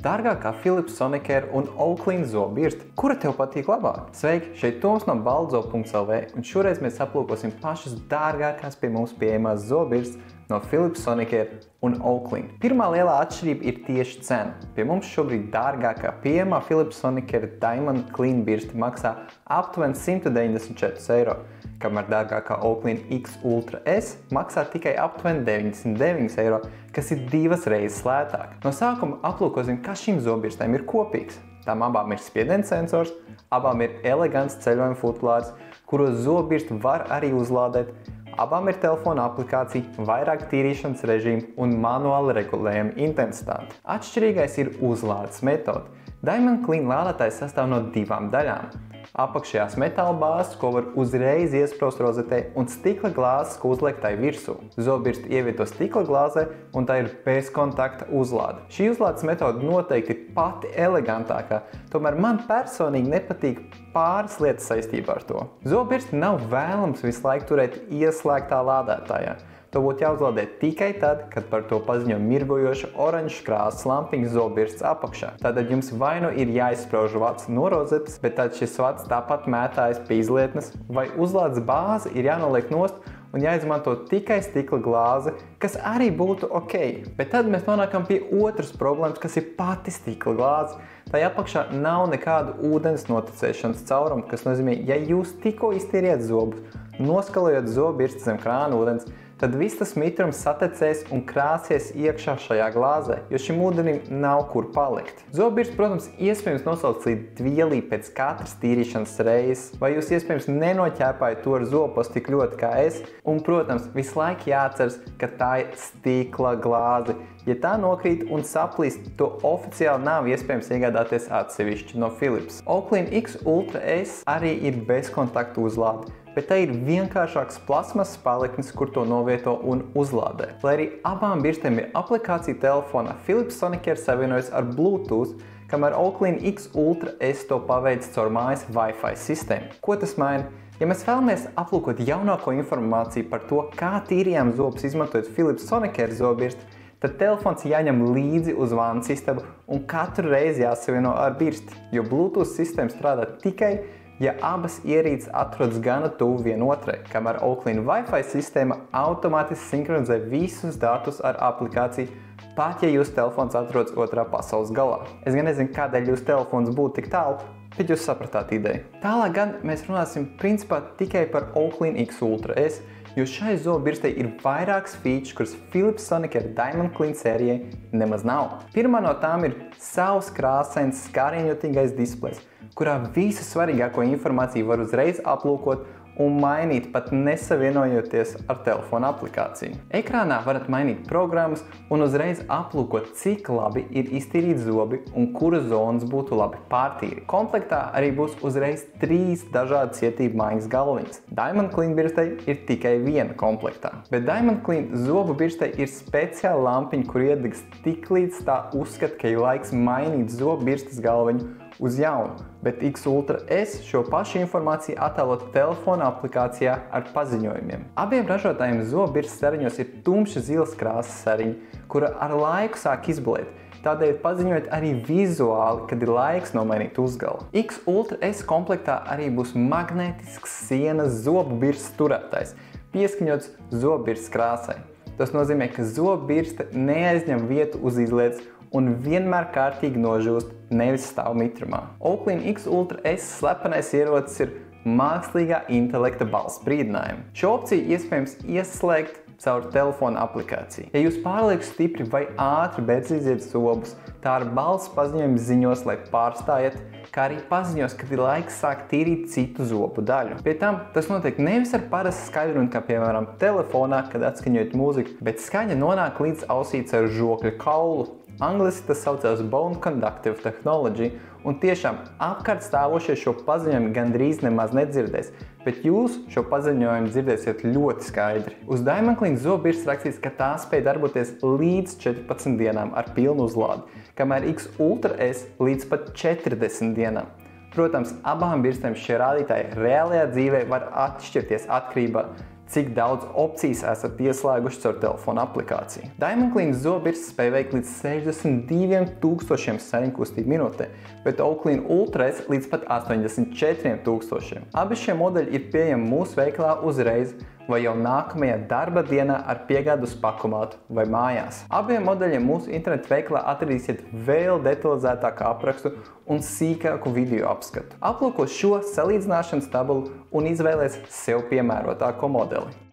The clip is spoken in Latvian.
Dārgākā Philips Sonicare un Oakley zobirste, kura tev patīk labāk? Sveiki, šeit Toms no baldzo.lv un šoreiz mēs aplūkosim pašas dārgākās pie mums pieejamās zobirstes no Philips Sonicare un Oakley. Pirmā lielā atšķirība ir tieši cena. Pie mums šobrīd dārgākā pieejamā Philips Sonicare Diamond Clean birste maksā aptuveni 194 eiro, kamēr dārgākā Oakley X Ultra S maksā tikai aptuveni 99 eiro, kas ir 2 reizes lētāk. No sākuma aplūkosim, kas šīm zobirstēm ir kopīgs. Tām abām ir spiediena sensors, abām ir elegants ceļojuma futulārs, kuro zobirsti var arī uzlādēt, abām ir telefona aplikācija, vairāk tīrīšanas režīmu un manuāli regulējama intensitāte. Atšķirīgais ir uzlādes metode. Diamond Clean lādētājs sastāv no 2 daļām. Apakšējās metāla bāzes, ko var uzreiz iesprost rozetē, un stikla glāzes, ko uzliek tai virsū. Zobirsti ievieto stikla glāzē, un tā ir bezkontakta uzlāde. Šī uzlādes metode noteikti ir pati elegantākā, tomēr man personīgi nepatīk pāris lietas saistībā ar to. Zobirsti nav vēlams visu laiku turēt ieslēgtā lādētājā. To būtu jāuzlādē tikai tad, kad par to paziņo mirgojoša oranžas krāsas lampiņa zobirstes apakšā. Tātad jums vai nu ir jāizsprauž vats no rozetes, bet tad šis vats tāpat mētājas pie izlietnes, vai uzlādes bāze ir jānoliek nost un jāizmanto tikai stikla glāze, kas arī būtu ok. Bet tad mēs nonākam pie otras problēmas, kas ir pati stikla glāze. Tai apakšā nav nekādu ūdens noticēšanas caurumu, kas nozīmē, ja jūs tikko iztīriet zobus, noskalojot zobirsti zem krāna ūdens, tad viss tas mitrums satecēs un krāsies iekšā šajā glāzē, jo šim ūdenim nav kur palikt. Zobirsti, protams, iespējams nosauc līdz dvielī pēc katras tīrīšanas reizes, vai jūs iespējams nenoķēpājat to ar zopastu tik ļoti kā es, un, protams, visu laiku jāatceras, ka tā ir stikla glāze. Ja tā nokrīt un saplīst, to oficiāli nav iespējams iegādāties atsevišķi no Philips. Oakley X Ultra S arī ir bezkontakta uzlāde, bet tā ir vienkāršāks plasmasas paliknis, kur to novieto un uzlādē. Lai arī abām birstēm ir aplikācija telefonā, Philips Sonicare savienojas ar Bluetooth, kamēr Oakley X Ultra S to paveic caur mājas Wi-Fi sistēmu. Ko tas maina? Ja mēs vēlamies aplūkot jaunāko informāciju par to, kā tīrījām zobus izmantojot Philips Sonicare zobirsti, tad telefons jāņem līdzi uz vannas istabu un katru reizi jāsavieno ar birsti, jo Bluetooth sistēma strādā tikai, ja abas ierīces atrodas gana tuvu vienotrai, kamēr Oakley Wi-Fi sistēma automātiski sinhronizē visus datus ar aplikāciju, pat ja jūsu telefons atrodas otrā pasaules galā. Es gan nezinu, kādēļ jūsu telefons būtu tik tālu, bet jūs sapratāt ideju. Tālāk gan mēs runāsim principā tikai par Oakley X Ultra S, jo šai zobirstei ir vairākas features, kuras Philips Sonicare Diamond Clean sērijai nemaz nav. Pirmā no tām ir savs krāsains, skārienjutīgais displejs, kurā visu svarīgāko informāciju var uzreiz aplūkot un mainīt, pat nesavienojoties ar telefona aplikāciju. Ekrānā varat mainīt programmas un uzreiz aplūkot, cik labi ir iztīrīt zobi un kuras zonas būtu labi pārtīri. Komplektā arī būs uzreiz 3 dažādi cietību maiņas galviņas. Diamond Clean birstei ir tikai 1 komplektā, bet Diamond Clean zobu birstei ir speciāla lampiņa, kur iedegs tik līdz tā uzskata, ka ir laiks mainīt zobu birstes galviņu uz jaunu, bet X Ultra S šo pašu informāciju attēlot telefona aplikācijā ar paziņojumiem. Abiem ražotājiem zobirstes sariņos ir tumša zilas krāsas sariņa, kura ar laiku sāk izblēt. Tādēļ paziņojot arī vizuāli, kad ir laiks nomainīt uzgalu. X Ultra S komplektā arī būs magnētisks sienas zobu birstes turētājs, pieskaņots zobirstes krāsai. Tas nozīmē, ka zobirste neaizņem vietu uz izlietas un vienmēr kārtīgi nožūst, nevis stāv mitrumā. Oakley X Ultra S slepenais ierocis ir mākslīgā intelekta balss brīdinājumi. Šo opciju iespējams ieslēgt caur telefona aplikāciju. Ja jūs pārlieku stipri vai ātri beidz iziet zobus, tā ar balss paziņojumu ziņos, lai pārstājiet, kā arī paziņos, kad ir laiks sākt tīrīt citu zobu daļu. Pie tam tas notiek nevis ar parastu skaļruni, kā piemēram telefonā, kad atskaņojat mūziku, bet skaņa nonāk līdz ausī caur žokļa kaulu. Angliski tas saucās Bone Conductive Technology, un tiešām apkārt stāvošie šo paziņojumu gandrīz nemaz nedzirdēs, bet jūs šo paziņojumu dzirdēsiet ļoti skaidri. Uz Diamond Clean zobirstes rakstīts, ka tā spēj darboties līdz 14 dienām ar pilnu uzlādi, kamēr X Ultra S līdz pat 40 dienām. Protams, abām birstēm šie rādītāji reālajā dzīvē var atšķirties atkarībā cik daudz opcijas esat ieslēguši caur telefona aplikāciju. Diamond Clean zobirsts spēj veikt līdz 62,000 seņu kustību minūtē, bet Oakley Ultras līdz pat 84,000. Abi šie modeļi ir pieejami mūsu veikalā uzreiz vai jau nākamajā darba dienā ar piegādu uz pakomātu vai mājās. Abiem modeļiem mūsu internetu veikalā atradīsiet vēl detalizētāku aprakstu un sīkāku video apskatu. Aplūko šo salīdzināšanas tabulu un izvēlēs sev piemērotāko modeli.